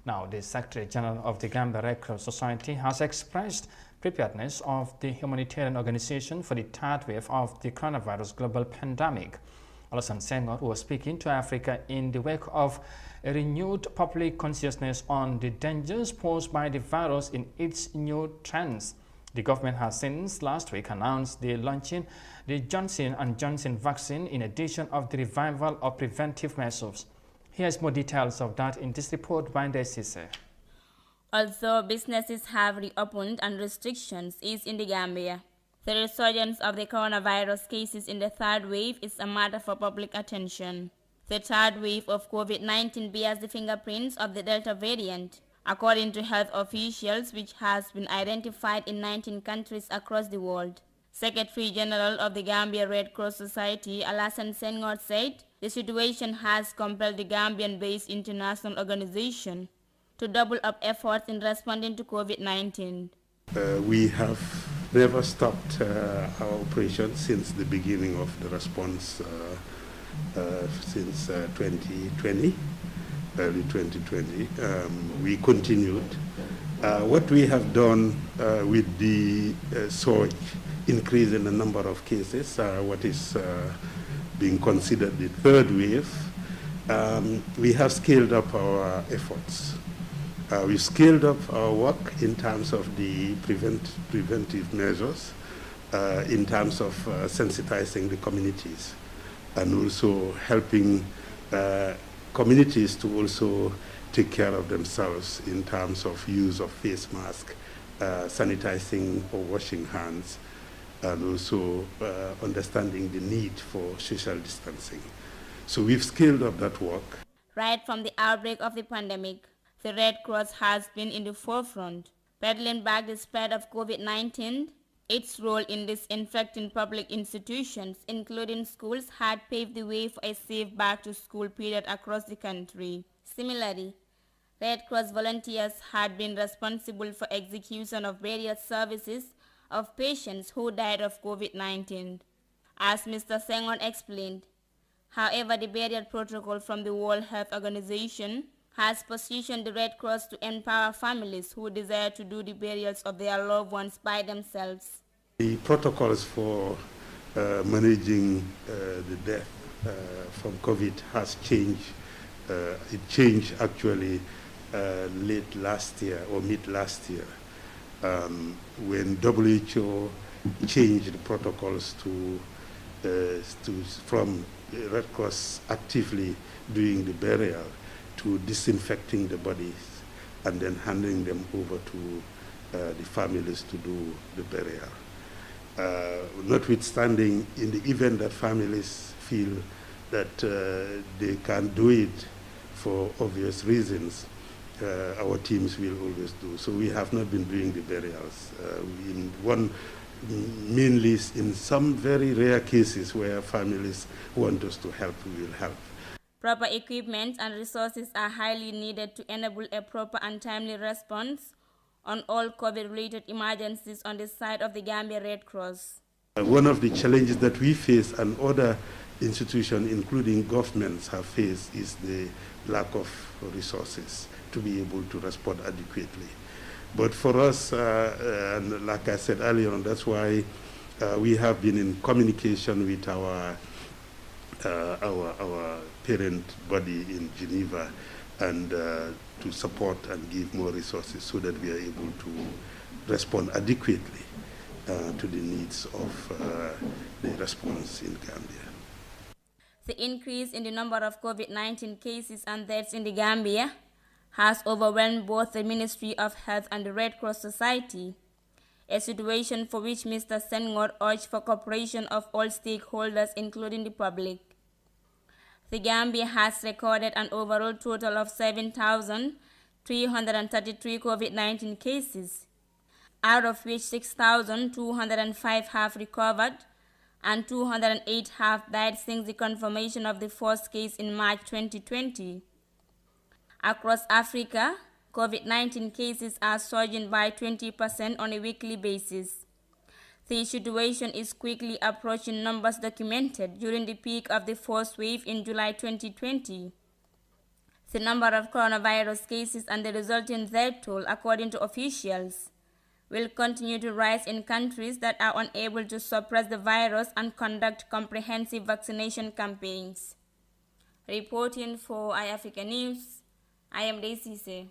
Now, the Secretary General of the Gambia Red Cross Society has expressed preparedness of the humanitarian organization for the third wave of the coronavirus global pandemic. Alassane Senghor was speaking to Africa in the wake of a renewed public consciousness on the dangers posed by the virus in its new trends. The government has since last week announced the launching the Johnson & Johnson vaccine in addition of the revival of preventive measures. Here's more details of that in this report by Ndesise. Although businesses have reopened and restrictions eased in the Gambia, the resurgence of the coronavirus cases in the third wave is a matter for public attention. The third wave of COVID-19 bears the fingerprints of the Delta variant, according to health officials, which has been identified in 19 countries across the world. Secretary General of the Gambia Red Cross Society, Alassane Senghor, said the situation has compelled the Gambian-based international organization to double up efforts in responding to COVID-19. We have never stopped our operation since the beginning of the response since 2020, early 2020. We continued. What we have done with the surge, increase in the number of cases, what is being considered the third wave, we have scaled up our efforts. We've scaled up our work in terms of the preventive measures, in terms of sensitizing the communities, and also helping communities to also take care of themselves in terms of use of face mask, sanitizing or washing hands, and also understanding the need for social distancing. So we've scaled up that work. Right from the outbreak of the pandemic, the Red Cross has been in the forefront, battling back the spread of COVID-19. Its role in disinfecting public institutions, including schools, had paved the way for a safe back-to-school period across the country. Similarly, Red Cross volunteers had been responsible for execution of various services of patients who died of COVID-19. As Mr. Senghor explained, however, the barrier protocol from the World Health Organization has positioned the Red Cross to empower families who desire to do the burials of their loved ones by themselves. The protocols for managing the death from COVID has changed. It changed actually late last year or mid last year when WHO changed the protocols from Red Cross actively doing the burial to disinfecting the bodies and then handing them over to the families to do the burial. Notwithstanding, in the event that families feel that they can't do it for obvious reasons, our teams will always do. So we have not been doing the burials. Mainly in some very rare cases where families want us to help, we will help. Proper equipment and resources are highly needed to enable a proper and timely response on all COVID-related emergencies on the side of the Gambia Red Cross. One of the challenges that we face and other institutions, including governments, have faced is the lack of resources to be able to respond adequately. But for us, and like I said earlier on, that's why we have been in communication with our parent body in Geneva and to support and give more resources so that we are able to respond adequately to the needs of the response in Gambia. The increase in the number of COVID-19 cases and deaths in the Gambia has overwhelmed both the Ministry of Health and the Red Cross Society, a situation for which Mr. Senghor urged for cooperation of all stakeholders, including the public. The Gambia has recorded an overall total of 7,333 COVID-19 cases, out of which 6,205 have recovered and 208 have died since the confirmation of the first case in March 2020. Across Africa, COVID-19 cases are surging by 20% on a weekly basis. The situation is quickly approaching numbers documented during the peak of the first wave in July 2020. The number of coronavirus cases and the resulting death toll, according to officials, will continue to rise in countries that are unable to suppress the virus and conduct comprehensive vaccination campaigns. Reporting for iAfrica News, I am Daisy.